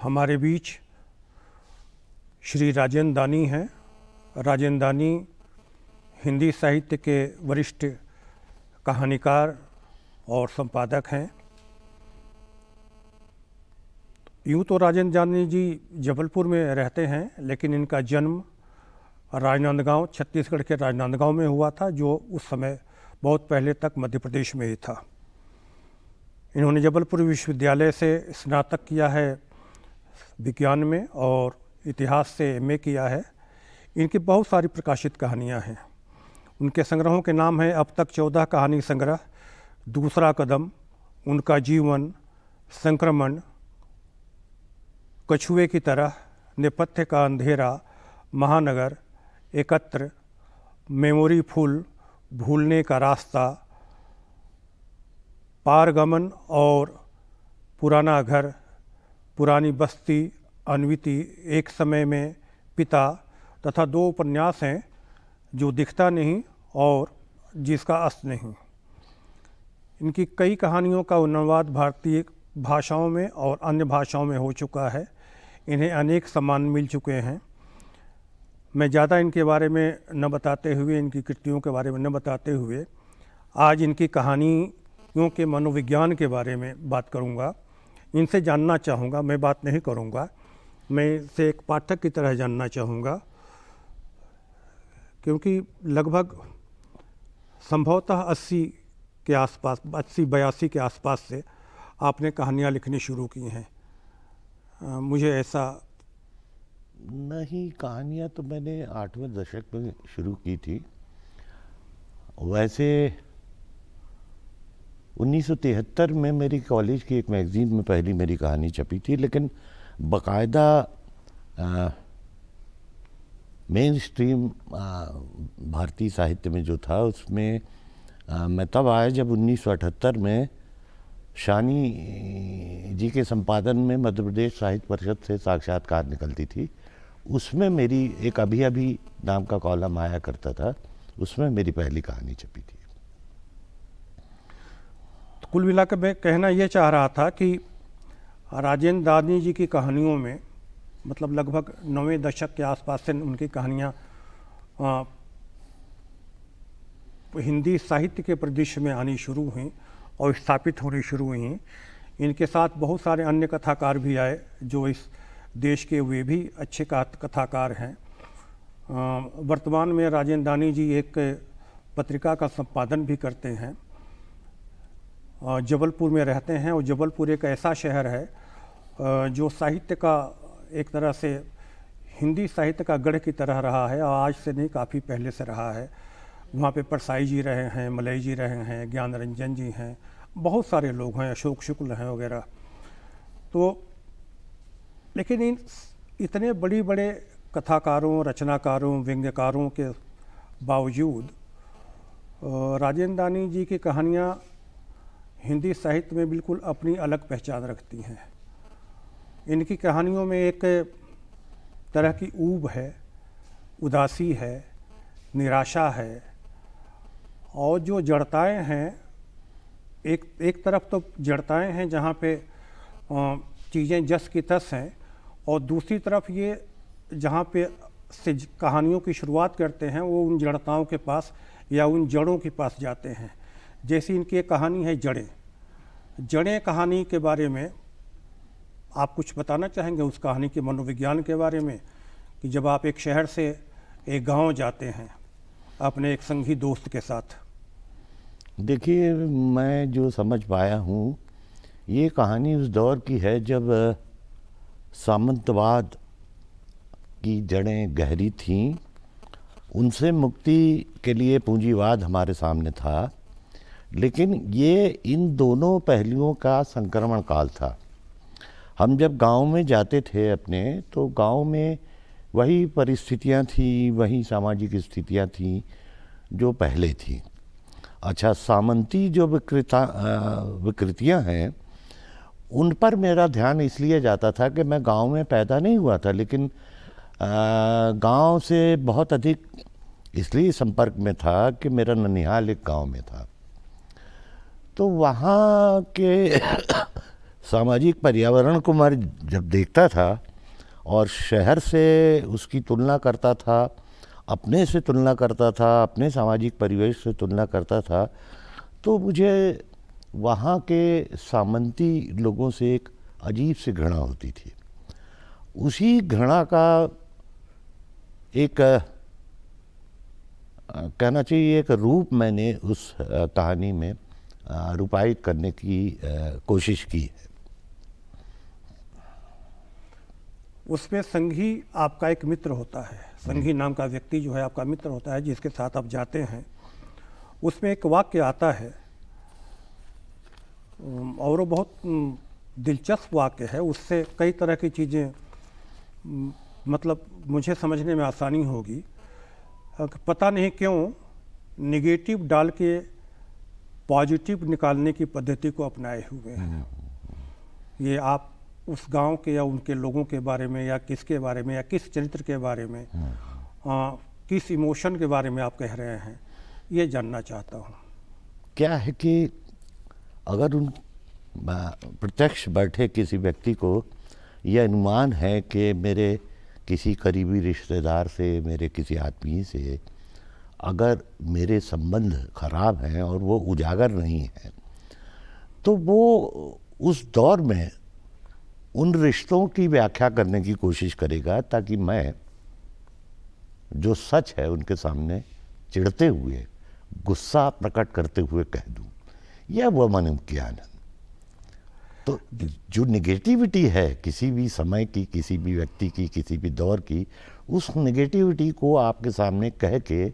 हमारे बीच श्री राजेंद्र दानी हैं। राजेंद्र दानी हिंदी साहित्य के वरिष्ठ कहानीकार और संपादक हैं। यूँ तो राजेंद्र दानी जी जबलपुर में रहते हैं, लेकिन इनका जन्म राजनांदगांव, छत्तीसगढ़ के राजनांदगांव में हुआ था, जो उस समय बहुत पहले तक मध्य प्रदेश में ही था। इन्होंने जबलपुर विश्वविद्यालय से स्नातक किया है विज्ञान में और इतिहास से एमए किया है। इनकी बहुत सारी प्रकाशित कहानियाँ हैं। उनके संग्रहों के नाम हैं अब तक 14 कहानी संग्रह, दूसरा कदम, उनका जीवन, संक्रमण, कछुए की तरह, नेपथ्य का अंधेरा, महानगर, एकत्र, मेमोरी फुल, भूलने का रास्ता, पारगमन और पुराना घर, पुरानी बस्ती, अन्विति, एक समय में, पिता तथा 2 उपन्यास हैं, जो दिखता नहीं और जिसका अस्त नहीं। इनकी कई कहानियों का अनुवाद भारतीय भाषाओं में और अन्य भाषाओं में हो चुका है। इन्हें अनेक सम्मान मिल चुके हैं। मैं ज़्यादा इनके बारे में न बताते हुए, इनकी कृतियों के बारे में न बताते हुए, आज इनकी कहानियों के मनोविज्ञान के बारे में बात करूंगा। इनसे जानना चाहूँगा, मैं बात नहीं करूंगा, मैं इसे एक पाठक की तरह जानना चाहूँगा, क्योंकि लगभग संभवतः 80 के आसपास, 80-82 के आसपास से आपने कहानियाँ लिखनी शुरू की हैं। मुझे ऐसा नहीं, कहानियाँ तो मैंने 8वें दशक में शुरू की थी। वैसे 1973 में मेरी कॉलेज की एक मैगज़ीन में पहली मेरी कहानी छपी थी, लेकिन बाकायदा मेन स्ट्रीम भारतीय साहित्य में जो था उसमें मैं तब आया जब 1978 में शानी जी के संपादन में मध्य प्रदेश साहित्य परिषद से साक्षात्कार निकलती थी। उसमें मेरी एक अभी अभी नाम का कॉलम आया करता था, उसमें मेरी पहली कहानी छपी थी। तो कुल मिलाकर मैं कहना ये चाह रहा था कि राजेंद्र दानी जी की कहानियों में, मतलब लगभग 9वें दशक के आसपास से उनकी कहानियाँ हिंदी साहित्य के परिदृश्य में आनी शुरू हुई और स्थापित होनी शुरू हुई। इनके साथ बहुत सारे अन्य कथाकार भी आए, जो इस देश के वे भी अच्छे कथाकार हैं। वर्तमान में राजेंद्र दानी जी एक पत्रिका का संपादन भी करते हैं। जबलपुर में रहते हैं और जबलपुर एक ऐसा शहर है जो साहित्य का एक तरह से हिंदी साहित्य का गढ़ की तरह रहा है, और आज से नहीं, काफ़ी पहले से रहा है। वहाँ पे परसाई जी रहे हैं, मलई जी रहे हैं, ज्ञान रंजन जी हैं, बहुत सारे लोग हैं, अशोक शुक्ल हैं वगैरह। तो लेकिन इन इतने बड़े कथाकारों, रचनाकारों, व्यंग्यकारों के बावजूद राजेंद्र दानी जी की कहानियाँ हिंदी साहित्य में बिल्कुल अपनी अलग पहचान रखती हैं। इनकी कहानियों में एक तरह की ऊब है, उदासी है, निराशा है, और जो जड़ताएं हैं, एक तरफ तो जड़ताएं हैं जहाँ पे चीज़ें जस की तस हैं, और दूसरी तरफ ये जहाँ पे से कहानियों की शुरुआत करते हैं वो उन जड़ताओं के पास या उन जड़ों के पास जाते हैं। जैसी इनकी एक कहानी है जड़ें कहानी के बारे में आप कुछ बताना चाहेंगे, उस कहानी के मनोविज्ञान के बारे में, कि जब आप एक शहर से एक गांव जाते हैं अपने एक संगी दोस्त के साथ? देखिए, मैं जो समझ पाया हूँ, ये कहानी उस दौर की है जब सामंतवाद की जड़ें गहरी थीं। उनसे मुक्ति के लिए पूंजीवाद हमारे सामने था, लेकिन ये इन दोनों पहलुओं का संक्रमण काल था। हम जब गांव में जाते थे अपने, तो गांव में वही परिस्थितियां थी, वही सामाजिक स्थितियां थीं जो पहले थी। अच्छा, सामंती जो विकृतियां हैं, उन पर मेरा ध्यान इसलिए जाता था कि मैं गांव में पैदा नहीं हुआ था, लेकिन गांव से बहुत अधिक इसलिए संपर्क में था कि मेरा ननिहाल एक गांव में था। तो वहाँ के सामाजिक पर्यावरण को मैं जब देखता था और शहर से उसकी तुलना करता था, अपने से तुलना करता था, अपने सामाजिक परिवेश से तुलना करता था, तो मुझे वहाँ के सामंती लोगों से एक अजीब सी घृणा होती थी। उसी घृणा का एक कहना चाहिए एक रूप मैंने उस कहानी में रूपायित करने की कोशिश की है। उसमें संघी आपका एक मित्र होता है, संघी नाम का व्यक्ति जो है आपका मित्र होता है, जिसके साथ आप जाते हैं। उसमें एक वाक्य आता है और वो बहुत दिलचस्प वाक्य है। उससे कई तरह की चीज़ें मतलब मुझे समझने में आसानी होगी। पता नहीं क्यों नेगेटिव डाल के पॉजिटिव निकालने की पद्धति को अपनाए हुए हैं। ये आप उस गांव के या उनके लोगों के बारे में या किसके बारे में या किस चरित्र के बारे में किस इमोशन के बारे में आप कह रहे हैं, ये जानना चाहता हूँ। क्या है कि अगर उन प्रत्यक्ष बैठे किसी व्यक्ति को यह अनुमान है कि मेरे किसी करीबी रिश्तेदार से, मेरे किसी आदमी से अगर मेरे संबंध खराब हैं और वो उजागर नहीं है, तो वो उस दौर में उन रिश्तों की व्याख्या करने की कोशिश करेगा ताकि मैं जो सच है उनके सामने चिढ़ते हुए, गुस्सा प्रकट करते हुए कह दूं। यह वो मनोविज्ञान है। तो जो नेगेटिविटी है किसी भी समय की, किसी भी व्यक्ति की, किसी भी दौर की, उस नेगेटिविटी को आपके सामने कह के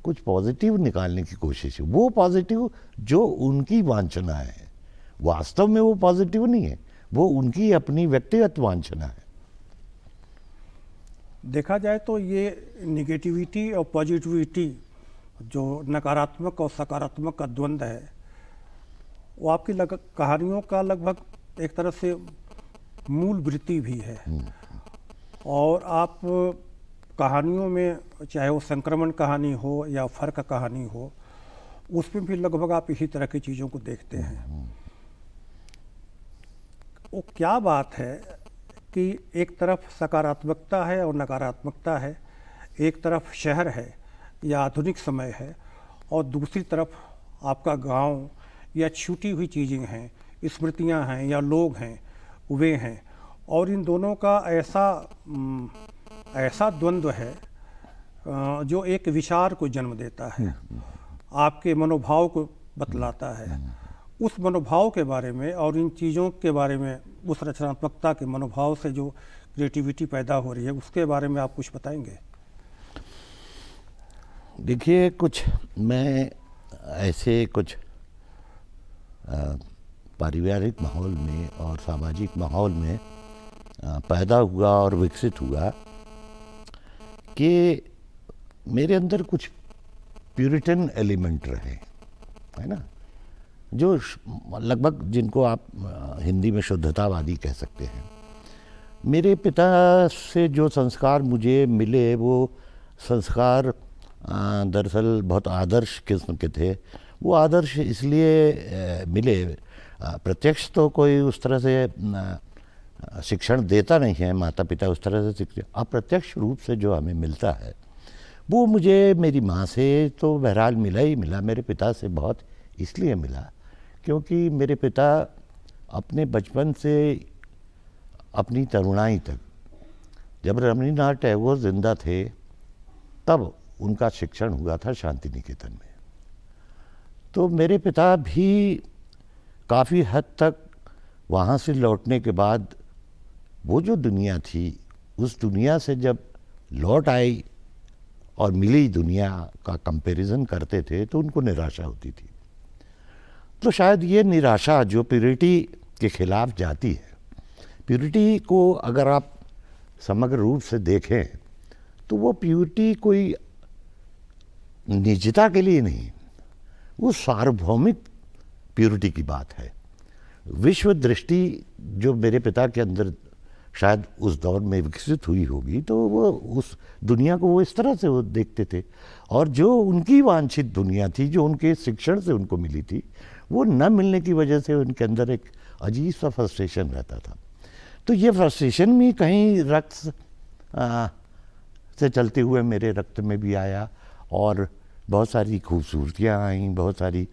कुछ पॉजिटिव निकालने की कोशिश है। वो पॉजिटिव जो उनकी वांछना है, वास्तव में वो पॉजिटिव नहीं है, वो उनकी अपनी व्यक्तिगत वांछना है। देखा जाए तो ये नेगेटिविटी और पॉजिटिविटी, जो नकारात्मक और सकारात्मक का द्वंद्व है, वो आपकी कहानियों का लगभग एक तरह से मूल वृत्ति भी है। और आप कहानियों में, चाहे वो संक्रमण कहानी हो या फर्क कहानी हो, उसमें भी लगभग आप इसी तरह की चीज़ों को देखते हैं। वो क्या बात है कि एक तरफ सकारात्मकता है और नकारात्मकता है, एक तरफ शहर है या आधुनिक समय है और दूसरी तरफ आपका गांव या छूटी हुई चीज़ें हैं, स्मृतियां हैं या लोग हैं, वे हैं, और इन दोनों का ऐसा द्वंद्व है जो एक विचार को जन्म देता है, आपके मनोभाव को बतलाता है। उस मनोभाव के बारे में और इन चीज़ों के बारे में, उस रचनात्मकता के मनोभाव से जो क्रिएटिविटी पैदा हो रही है, उसके बारे में आप कुछ बताएंगे? देखिए, कुछ मैं ऐसे कुछ पारिवारिक माहौल में और सामाजिक माहौल में पैदा हुआ और विकसित हुआ कि मेरे अंदर कुछ प्यूरिटन एलिमेंट रहे, है ना, जो लगभग जिनको आप हिंदी में शुद्धतावादी कह सकते हैं। मेरे पिता से जो संस्कार मुझे मिले वो संस्कार दरअसल बहुत आदर्श किस्म के थे। वो आदर्श इसलिए मिले, प्रत्यक्ष तो कोई उस तरह से शिक्षण देता नहीं है, माता पिता उस तरह से शिक्षण, अप्रत्यक्ष रूप से जो हमें मिलता है वो मुझे मेरी माँ से तो बहरहाल मिला ही मिला, मेरे पिता से बहुत इसलिए मिला क्योंकि मेरे पिता अपने बचपन से अपनी तरुणाई तक, जब रवींद्रनाथ टैगोर जिंदा थे तब उनका शिक्षण हुआ था शांति निकेतन में। तो मेरे पिता भी काफ़ी हद तक वहाँ से लौटने के बाद वो जो दुनिया थी, उस दुनिया से जब लौट आई और मिली दुनिया का कंपैरिजन करते थे तो उनको निराशा होती थी। तो शायद ये निराशा जो प्योरिटी के खिलाफ जाती है, प्योरिटी को अगर आप समग्र रूप से देखें तो वो प्योरिटी कोई निजता के लिए नहीं, वो सार्वभौमिक प्योरिटी की बात है। विश्व दृष्टि जो मेरे पिता के अंदर शायद उस दौर में विकसित हुई होगी, तो वो उस दुनिया को वो इस तरह से वो देखते थे। और जो उनकी वांछित दुनिया थी, जो उनके शिक्षण से उनको मिली थी, वो न मिलने की वजह से उनके अंदर एक अजीब सा फ्रस्ट्रेशन रहता था। तो ये फ्रस्ट्रेशन भी कहीं रक्त से चलते हुए मेरे रक्त में भी आया, और बहुत सारी खूबसूरतियाँ आई, बहुत सारी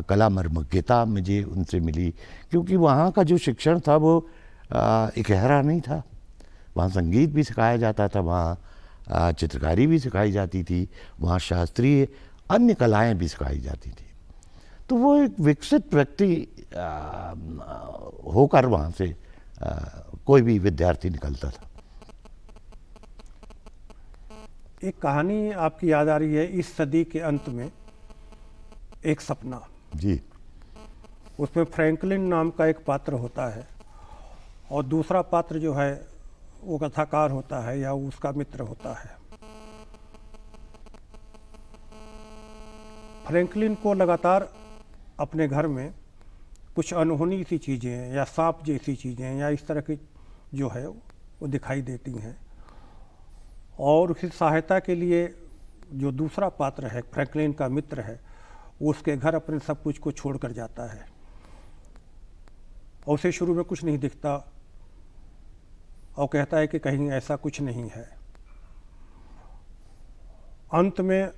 कला मर्मज्ञता मुझे उनसे मिली, क्योंकि वहाँ का जो शिक्षण था वो इकहरा नहीं था। वहाँ संगीत भी सिखाया जाता था, वहाँ चित्रकारी भी सिखाई जाती थी, वहाँ शास्त्रीय अन्य कलाएं भी सिखाई जाती थी। तो वो एक विकसित व्यक्ति होकर वहाँ से कोई भी विद्यार्थी निकलता था। एक कहानी आपकी याद आ रही है, इस सदी के अंत में एक सपना। जी। उसमें फ्रैंकलिन नाम का एक पात्र होता है, और दूसरा पात्र जो है वो कथाकार होता है या उसका मित्र होता है। फ्रैंकलिन को लगातार अपने घर में कुछ अनहोनी सी चीज़ें या सांप जैसी चीज़ें या इस तरह की जो है वो दिखाई देती हैं, और उसकी सहायता के लिए जो दूसरा पात्र है, फ्रैंकलिन का मित्र है, वो उसके घर अपने सब कुछ को छोड़ कर जाता है। और उसे शुरू में कुछ नहीं दिखता और कहता है कि कहीं ऐसा कुछ नहीं है। अंत में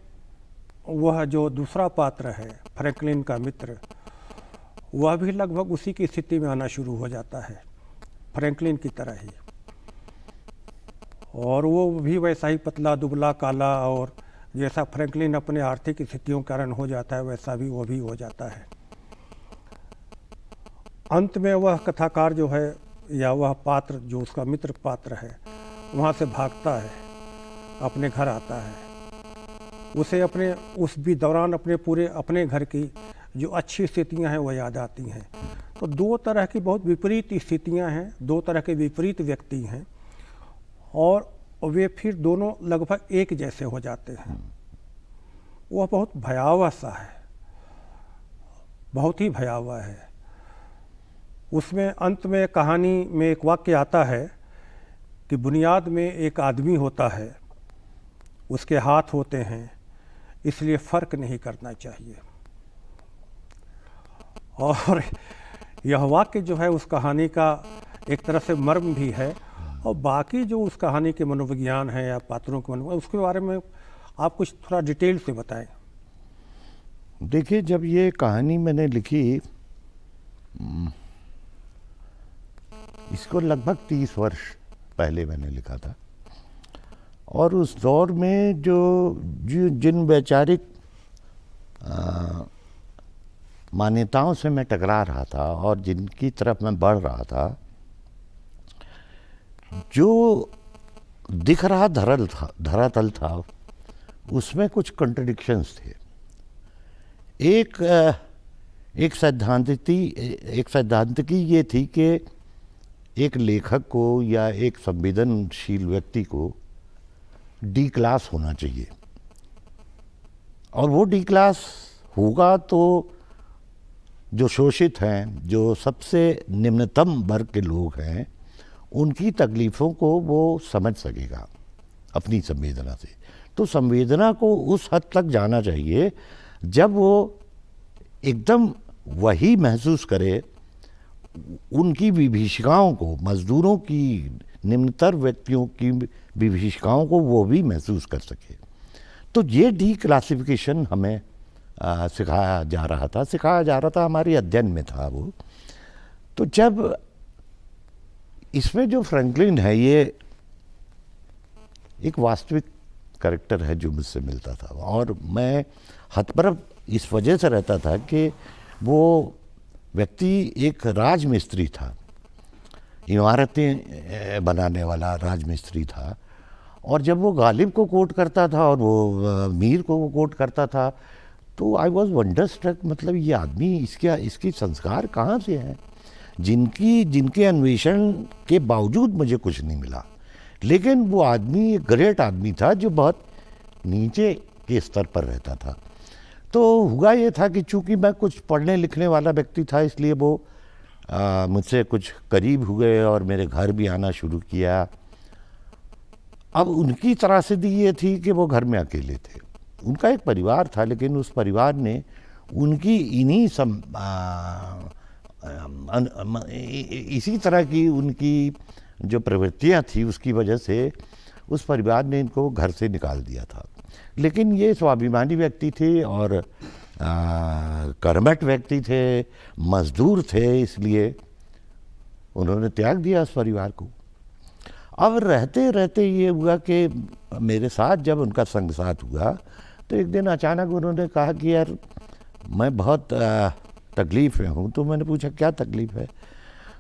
वह जो दूसरा पात्र है, फ्रैंकलिन का मित्र, वह भी लगभग उसी की स्थिति में आना शुरू हो जाता है, फ्रैंकलिन की तरह ही। और वो भी वैसा ही पतला दुबला काला, और जैसा फ्रैंकलिन अपने आर्थिक स्थितियों के कारण हो जाता है, वैसा भी वो भी हो जाता है। अंत में वह कथाकार जो है या वह पात्र जो उसका मित्र पात्र है, वहाँ से भागता है, अपने घर आता है। उसे अपने उस भी दौरान अपने घर की जो अच्छी स्थितियाँ हैं वो याद आती हैं। तो दो तरह की बहुत विपरीत स्थितियाँ हैं, दो तरह के विपरीत व्यक्ति हैं, और वे फिर दोनों लगभग एक जैसे हो जाते हैं। वह बहुत भयावह सा है, बहुत ही भयावह है। उसमें अंत में कहानी में एक वाक्य आता है कि बुनियाद में एक आदमी होता है, उसके हाथ होते हैं, इसलिए फ़र्क नहीं करना चाहिए। और यह वाक्य जो है उस कहानी का एक तरह से मर्म भी है। और बाकी जो उस कहानी के मनोविज्ञान है या पात्रों के मनोविज्ञान, उसके बारे में आप कुछ थोड़ा डिटेल से बताएं। देखिए, जब ये कहानी मैंने लिखी, इसको लगभग 30 वर्ष पहले मैंने लिखा था, और उस दौर में जिन वैचारिक मान्यताओं से मैं टकरा रहा था और जिनकी तरफ मैं बढ़ रहा था, जो दिख रहा धरातल था, उसमें कुछ कॉन्ट्रडिक्शंस थे। एक सैद्धांतिकी ये थी कि एक लेखक को या एक संवेदनशील व्यक्ति को डी क्लास होना चाहिए, और वो डी क्लास होगा तो जो शोषित हैं, जो सबसे निम्नतम वर्ग के लोग हैं, उनकी तकलीफ़ों को वो समझ सकेगा अपनी संवेदना से। तो संवेदना को उस हद तक जाना चाहिए जब वो एकदम वही महसूस करे, उनकी विभीषिकाओं को, मज़दूरों की, निम्नतर व्यक्तियों की विभीषिकाओं को वो भी महसूस कर सके। तो ये डी क्लासिफिकेशन हमें सिखाया जा रहा था, हमारे अध्ययन में था वो। तो जब इसमें जो फ्रैंकलिन है, ये एक वास्तविक कैरेक्टर है जो मुझसे मिलता था, और मैं हतप्रभ इस वजह से रहता था कि वो व्यक्ति एक राजमिस्त्री था, इमारतें बनाने वाला राजमिस्त्री था। और जब वो गालिब को कोट करता था और वो मीर को वो कोट करता था, तो आई वॉज वंडरस्ट्रक, मतलब ये आदमी, इसकी संस्कार कहाँ से हैं, जिनके अन्वेषण के बावजूद मुझे कुछ नहीं मिला। लेकिन वो आदमी एक ग्रेट आदमी था जो बहुत नीचे के स्तर पर रहता था। तो हुआ ये था कि चूंकि मैं कुछ पढ़ने लिखने वाला व्यक्ति था, इसलिए वो मुझसे कुछ करीब हुए और मेरे घर भी आना शुरू किया। अब उनकी त्रासदी ये थी कि वो घर में अकेले थे। उनका एक परिवार था, लेकिन उस परिवार ने उनकी इन्हीं इसी तरह की उनकी जो प्रवृत्तियां थी उसकी वजह से उस परिवार ने इनको घर से निकाल दिया था। लेकिन ये स्वाभिमानी व्यक्ति थे और कर्मठ व्यक्ति थे, मजदूर थे, इसलिए उन्होंने त्याग दिया उस परिवार को। अब रहते रहते ये हुआ कि मेरे साथ जब उनका संग साथ हुआ तो एक दिन अचानक उन्होंने कहा कि यार मैं बहुत तकलीफ़ में हूँ। तो मैंने पूछा क्या तकलीफ़ है?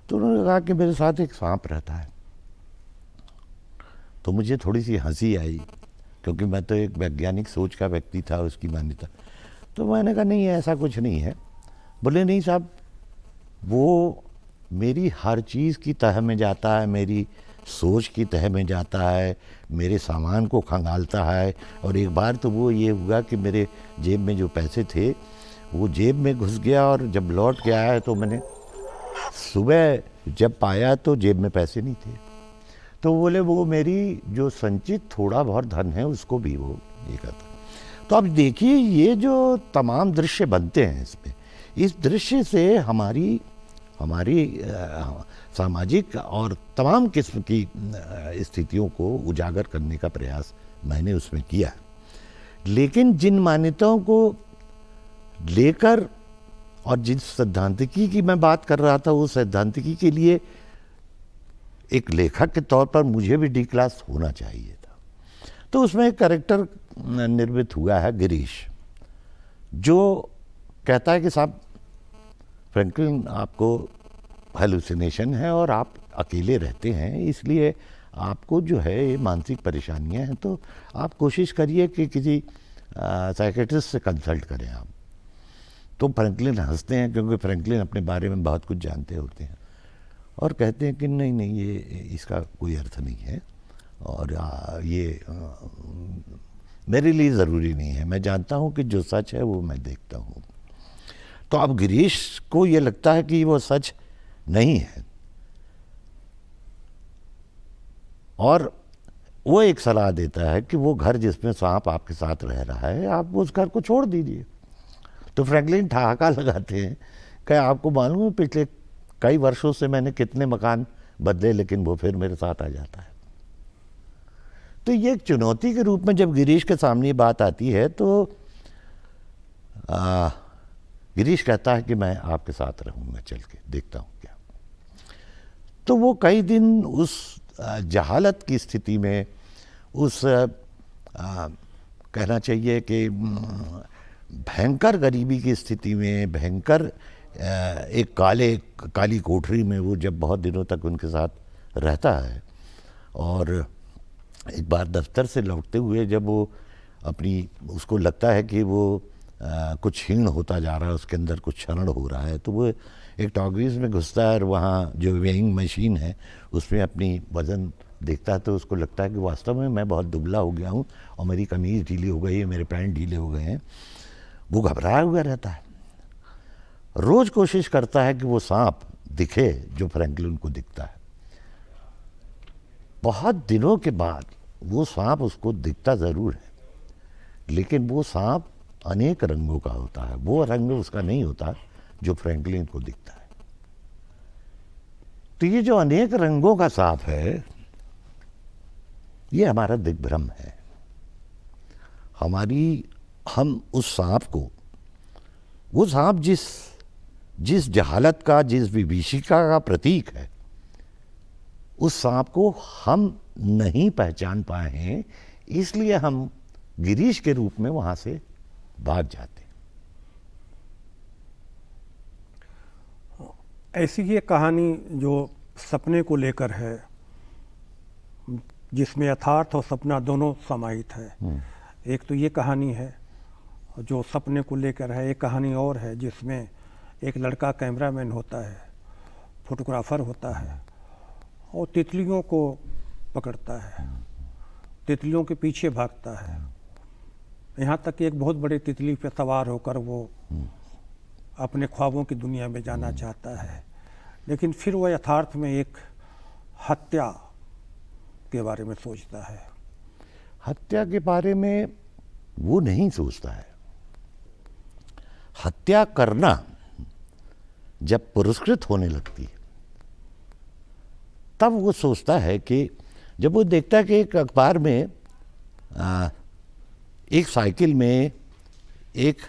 तो उन्होंने कहा कि मेरे साथ एक सांप रहता है। तो मुझे थोड़ी सी हंसी आई, क्योंकि मैं तो एक वैज्ञानिक सोच का व्यक्ति था, उसकी मान्यता। तो मैंने कहा नहीं, ऐसा कुछ नहीं है। बोले नहीं साहब, वो मेरी हर चीज़ की तह में जाता है, मेरी सोच की तह में जाता है, मेरे सामान को खंगालता है। और एक बार तो वो ये हुआ कि मेरे जेब में जो पैसे थे वो जेब में घुस गया, और जब लौट के आया तो मैंने सुबह जब पाया तो जेब में पैसे नहीं थे। तो बोले वो मेरी जो संचित थोड़ा बहुत धन है उसको भी वो ये करता। तो अब देखिए ये जो तमाम दृश्य बनते हैं इसमें, इस दृश्य से हमारी सामाजिक और तमाम किस्म की स्थितियों को उजागर करने का प्रयास मैंने उसमें किया। लेकिन जिन मान्यताओं को लेकर और जिस सैद्धांतिकी की मैं बात कर रहा था, उस सैद्धांतिकी के लिए एक लेखक के तौर पर मुझे भी डी क्लास होना चाहिए था। तो उसमें एक कैरेक्टर निर्मित हुआ है गिरीश, जो कहता है कि साहब फ्रैंकलिन आपको हेलुसिनेशन है और आप अकेले रहते हैं, इसलिए आपको जो है ये मानसिक परेशानियां हैं, तो आप कोशिश करिए कि किसी साइकेट्रिस्ट से कंसल्ट करें आप। तो फ्रैंकलिन हंसते हैं, क्योंकि फ्रैंकलिन अपने बारे में बहुत कुछ जानते होते हैं, और कहते हैं कि नहीं नहीं, ये इसका कोई अर्थ नहीं है, और ये मेरे लिए ज़रूरी नहीं है। मैं जानता हूँ कि जो सच है वो मैं देखता हूँ। तो अब गिरीश को ये लगता है कि वो सच नहीं है, और वो एक सलाह देता है कि वो घर जिसमें सांप आपके साथ रह रहा है, आप उस घर को छोड़ दीजिए। तो फ्रैंकलिन ठहाका लगाते हैं कि आपको मालूम है पिछले कई वर्षों से मैंने कितने मकान बदले, लेकिन वो फिर मेरे साथ आ जाता है। तो ये एक चुनौती के रूप में जब गिरीश के सामने बात आती है, तो गिरीश कहता है कि मैं आपके साथ रहूँगा, चल के देखता हूँ क्या। तो वो कई दिन उस जहालत की स्थिति में, उस कहना चाहिए कि भयंकर गरीबी की स्थिति में, भयंकर एक काली कोठरी में वो जब बहुत दिनों तक उनके साथ रहता है, और एक बार दफ्तर से लौटते हुए जब वो उसको लगता है कि वो कुछ क्षीण होता जा रहा है, उसके अंदर कुछ क्षरण हो रहा है, तो वो एक टॉकीज में घुसता है और वहाँ जो वेइंग मशीन है उसमें अपनी वज़न देखता है, तो उसको लगता है कि वास्तव में मैं बहुत दुबला हो गया हूँ और मेरी कमीज़ ढीली हो गई है, मेरे पैंट ढीले हो गए हैं। वो घबराया हुआ रहता है, रोज़ कोशिश करता है कि वो सांप दिखे जो फ्रैंकलिन को दिखता है। बहुत दिनों के बाद वो सांप उसको दिखता ज़रूर है, लेकिन वो सांप अनेक रंगों का होता है। वो रंग उसका नहीं होता जो फ्रैंकलिन को दिखता है। तो ये जो अनेक रंगों का सांप है, ये हमारा दिग्भ्रम है। हम उस सांप को, वो सांप जिस जहालत का, जिस विभीषिका का प्रतीक है, उस सांप को हम नहीं पहचान पाए हैं, इसलिए हम गिरीश के रूप में वहां से भाग जाते हैं। ऐसी ही एक कहानी जो सपने को लेकर है, जिसमें यथार्थ और सपना दोनों समाहित है। एक तो ये कहानी है जो सपने को लेकर है, एक कहानी और है जिसमें एक लड़का कैमरामैन होता है, फोटोग्राफर होता है, और तितलियों को पकड़ता है, तितलियों के पीछे भागता है, यहाँ तक कि एक बहुत बड़ी तितली पे सवार होकर वो अपने ख्वाबों की दुनिया में जाना चाहता है। लेकिन फिर वह यथार्थ में एक हत्या के बारे में सोचता है। हत्या के बारे में वो नहीं सोचता है। हत्या करना जब पुरस्कृत होने लगती है तब वो सोचता है कि जब वो देखता है कि एक अखबार में एक साइकिल में एक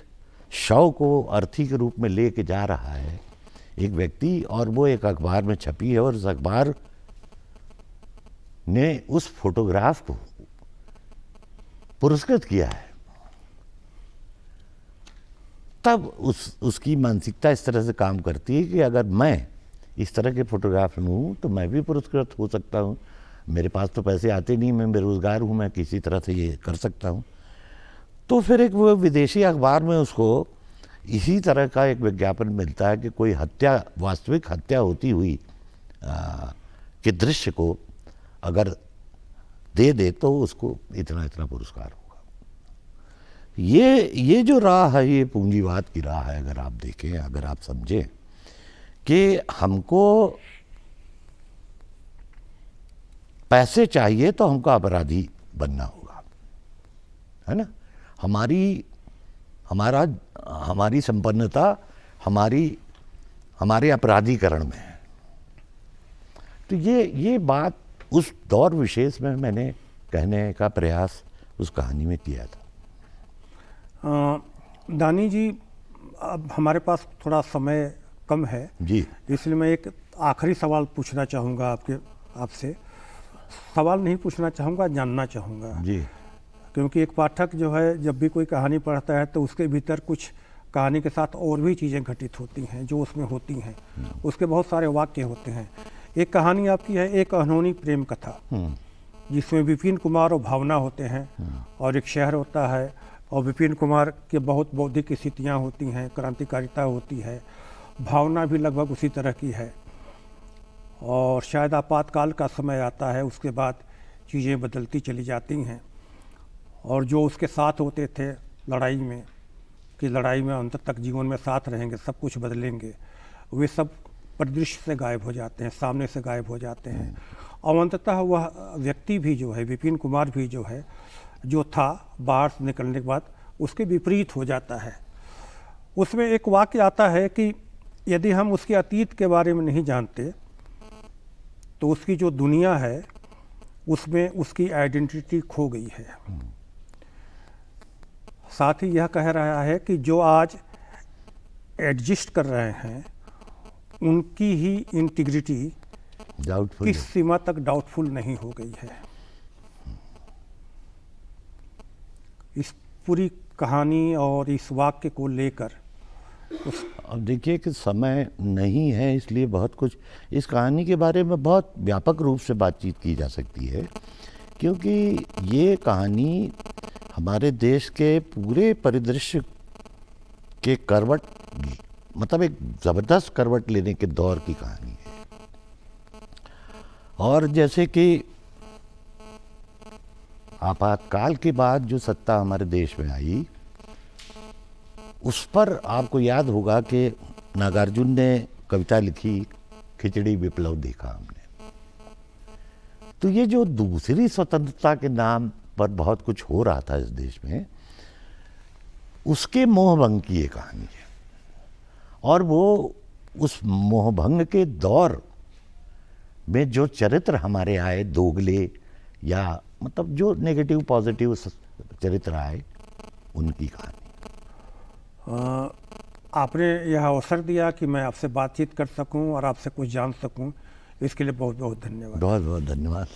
शव को अर्थी के रूप में लेके जा रहा है एक व्यक्ति, और वो एक अखबार में छपी है और उस अखबार ने उस फोटोग्राफ को पुरस्कृत किया है, तब उसकी मानसिकता इस तरह से काम करती है कि अगर मैं इस तरह के फोटोग्राफ लूँ तो मैं भी पुरस्कृत हो सकता हूँ। मेरे पास तो पैसे आते नहीं, मैं बेरोजगार हूँ, मैं किसी तरह से ये कर सकता हूँ। तो फिर एक वो विदेशी अखबार में उसको इसी तरह का एक विज्ञापन मिलता है कि कोई हत्या, वास्तविक हत्या होती हुई के दृश्य को अगर दे दे तो उसको इतना इतना पुरस्कार होगा। ये जो राह है, ये पूंजीवाद की राह है। अगर आप देखें, अगर आप समझें कि हमको पैसे चाहिए तो हमको अपराधी बनना होगा, है ना। हमारी संपन्नता हमारे अपराधीकरण में है। तो ये बात उस दौर विशेष में मैंने कहने का प्रयास उस कहानी में किया था। दानी जी, अब हमारे पास थोड़ा समय कम है जी, इसलिए मैं एक आखिरी सवाल पूछना चाहूँगा आपसे। सवाल नहीं पूछना चाहूँगा, जानना चाहूँगा जी, क्योंकि एक पाठक जो है जब भी कोई कहानी पढ़ता है तो उसके भीतर कुछ कहानी के साथ और भी चीज़ें घटित होती हैं जो उसमें होती हैं, उसके बहुत सारे वाक्य होते हैं। एक कहानी आपकी है एक अनहोनी प्रेम कथा, जिसमें विपिन कुमार और भावना होते हैं और एक शहर होता है और विपिन कुमार के बहुत बौद्धिक स्थितियाँ होती हैं, क्रांतिकारिता होती है। भावना भी लगभग उसी तरह की है और शायद आपातकाल का समय आता है, उसके बाद चीज़ें बदलती चली जाती हैं। और जो उसके साथ होते थे लड़ाई में, कि लड़ाई में अंत तक जीवन में साथ रहेंगे, सब कुछ बदलेंगे, वे सब परिदृश्य से गायब हो जाते हैं, सामने से गायब हो जाते हैं। और अंततः वह व्यक्ति भी जो है, विपिन कुमार भी जो है, जो था बाहर से निकलने के बाद उसके विपरीत हो जाता है। उसमें एक वाक्य आता है कि यदि हम उसके अतीत के बारे में नहीं जानते तो उसकी जो दुनिया है उसमें उसकी आइडेंटिटी खो गई है। साथ ही यह कह रहा है कि जो आज एडजस्ट कर रहे हैं उनकी ही इंटीग्रिटी डाउटफुल किस सीमा तक डाउटफुल नहीं हो गई है। इस पूरी कहानी और इस वाक्य को लेकर अब देखिए कि समय नहीं है, इसलिए बहुत कुछ इस कहानी के बारे में बहुत व्यापक रूप से बातचीत की जा सकती है, क्योंकि ये कहानी हमारे देश के पूरे परिदृश्य के करवट, मतलब एक ज़बरदस्त करवट लेने के दौर की कहानी है। और जैसे कि आपातकाल के बाद जो सत्ता हमारे देश में आई, उस पर आपको याद होगा कि नागार्जुन ने कविता लिखी, खिचड़ी विप्लव देखा हमने। तो ये जो दूसरी स्वतंत्रता के नाम पर बहुत कुछ हो रहा था इस देश में, उसके मोहभंग की ये कहानी है। और वो उस मोहभंग के दौर में जो चरित्र हमारे आए, दोगले या मतलब जो नेगेटिव पॉजिटिव चरित्र आए, उनकी कहानी। आपने यह अवसर दिया कि मैं आपसे बातचीत कर सकूं और आपसे कुछ जान सकूं, इसके लिए बहुत बहुत धन्यवाद। बहुत बहुत धन्यवाद।